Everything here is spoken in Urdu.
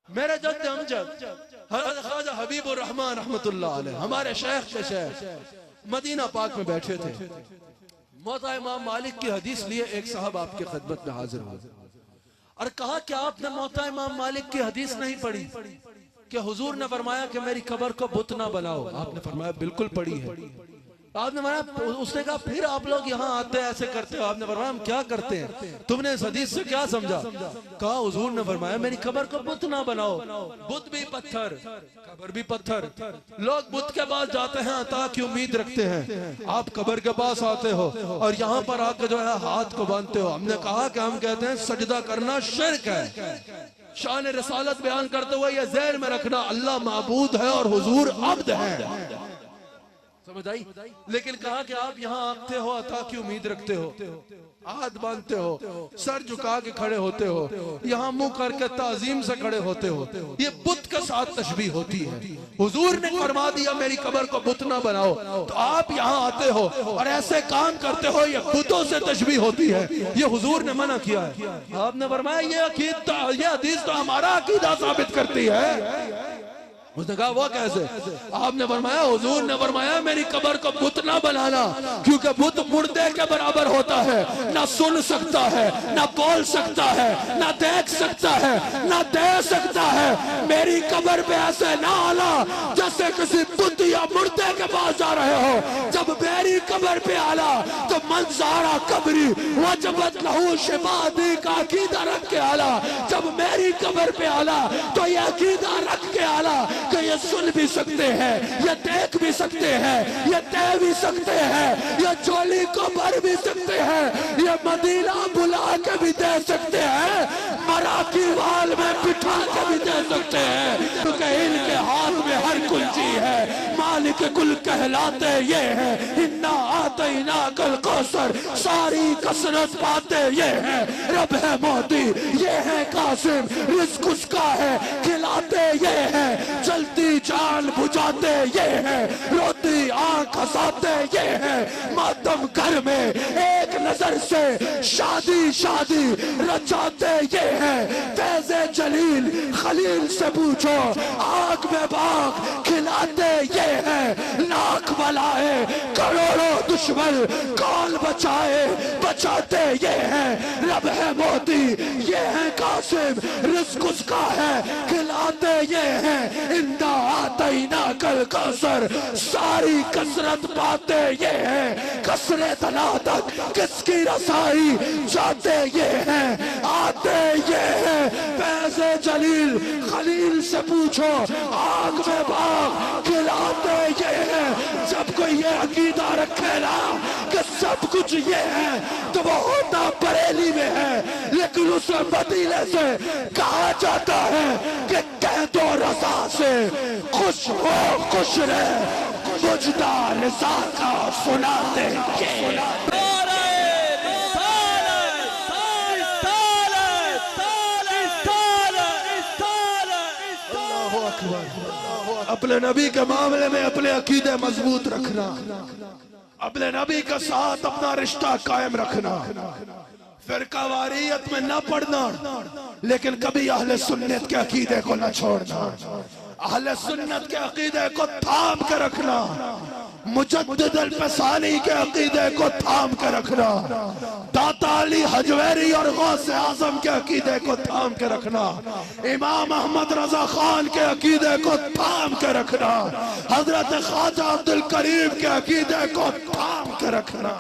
میرے جد امجد حضرت خواجہ حبیب الرحمن رحمت اللہ علیہ ہمارے شیخ کے شیخ مدینہ پاک میں بیٹھے تھے. موطا امام مالک کی حدیث لیے ایک صاحب آپ کی خدمت میں حاضر ہوا اور کہا کہ آپ نے موطا امام مالک کی حدیث نہیں پڑھی کہ حضور نے فرمایا کہ میری قبر کو بت نہ بناؤ. آپ نے فرمایا بالکل پڑھی ہے. آپ نے فرمایا، اس نے کہا پھر آپ لوگ یہاں آتے ایسے کرتے ہو. آپ نے فرمایا ہم کیا کرتے ہیں، تم نے اس حدیث سے کیا سمجھا؟ کہا حضور نے فرمایا میری قبر کو بت نہ بناؤ. بت بھی پتھر، قبر بھی پتھر. لوگ بت کے پاس جاتے ہیں عطا کی امید رکھتے ہیں، آپ قبر کے پاس آتے ہو اور یہاں پر آ کے جو ہے ہاتھ کو باندھتے ہو. ہم نے کہا کہ ہم کہتے ہیں سجدہ کرنا شرک ہے. شان رسالت بیان کرتے ہوئے یہ ذہن میں رکھنا اللہ معبود ہے اور حضور عبد ہے. سمجھ آئی؟ لیکن کہا کہ آپ یہاں آتے ہو عطا کی امید رکھتے ہو، ہاتھ باندھتے ہو، سر جھکا کے کھڑے ہوتے ہو، یہاں منہ کر کے تعظیم سے کھڑے ہوتے ہو. یہ بت کے ساتھ تشبیہ ہوتی ہے. حضور نے فرما دیا میری قبر کو بت نہ بناؤ، تو آپ یہاں آتے ہو اور ایسے کام کرتے ہو، یہ بتوں سے تشبیہ ہوتی ہے. یہ حضور نے منع کیا ہے. آپ نے فرمایا یہ حدیث تو ہمارا عقیدہ ثابت کرتی ہے. اس نے کہا وہ کیسے؟ آپ نے فرمایا حضور نے فرمایا میری قبر کو بت نہ بنانا، کیونکہ بت مردے کے برابر ہوتا ہے، نہ سن سکتا ہے، نہ بول سکتا ہے، نہ دیکھ سکتا ہے، نہ دے سکتا ہے. میری قبر پہ ایسے نہ آنا جیسے کسی بت یا مردے کے پاس جا رہے ہو. جب میری قبر پہ آنا تو منظارہ قبری وجبت لہو شفاعتی کا عقیدہ رکھ کے آنا. جب میری قبر پہ آنا تو یہ عقیدہ رکھ کے آنا کہ یہ سن بھی سکتے ہیں، یہ دیکھ بھی سکتے ہیں، یہ دے بھی سکتے ہیں، یہ چولی کو بھر بھی سکتے ہیں، یہ مدینہ بلا کے بھی دے سکتے ہیں، مراکی وال میں بٹھا کے بھی دے سکتے ہیں، کیونکہ ان کے ہاتھ میں ہر کنجی ہے. مالک کل کہلاتے یہ ہیں، انا آتیناک الکوثر، ساری کثرت پاتے یہ ہیں. رب ہے موتی، یہ ہے قاسم، رزق اس کا ہے، کھلاتے یہ ہیں، چلتی جان بجھاتے یہ ہیں، روتی آنکھ ہنساتے یہ ہیں. ماتم گھر میں ایک نظر سے شادی شادی رچاتے یہ ہیں. فیض جلیل خلیل سے پوچھو، آگ میں باغ کھلاتے یہ ہیں. لاکھ بلائے کروڑوں دشمن کون بچائے بچاتے یہ ہیں. رب ہے موتی، یہ ہے قاسم، رزق اس کا ہے، کھلاتے یہ ہیں. انا آتیناک الکوثر، ساری کثرت پاتے یہ ہیں. کثرت تک کس کی رسائی جاتے یہ ہیں، آتے یہ ہیں. فیض جلیل خلیل سے پوچھو، آگ میں باغ کھلاتے یہ ہیں. جب کوئی یہ عقیدہ رکھے نا کہ سب کچھ یہ ہے تو وہ ہوتا بریلی میں ہے، لیکن اس مدینے سے کہا جاتا ہے کہ کہہ دو رضا سے خوش ہو خوش رہ، مجدہ رضا کا سناتے یہ. اپنے نبی کے معاملے میں اپنے عقیدے مضبوط رکھنا، اپنے نبی کے ساتھ اپنا رشتہ قائم رکھنا، فرقہ واریت میں نہ پڑنا، لیکن کبھی اہل سنت کے عقیدے کو نہ چھوڑنا، اہل سنت کے عقیدے کو تھام کے رکھنا، مجدد الفسانی کے عقیدے کو تھام کے رکھنا، داتا علی حجویری اور غوث اعظم کے عقیدے کو تھام کے رکھنا، امام احمد رضا خان کے عقیدے کو تھام کے رکھنا، حضرت خواجہ عبدالکریم کے عقیدے کو تھام کے رکھنا.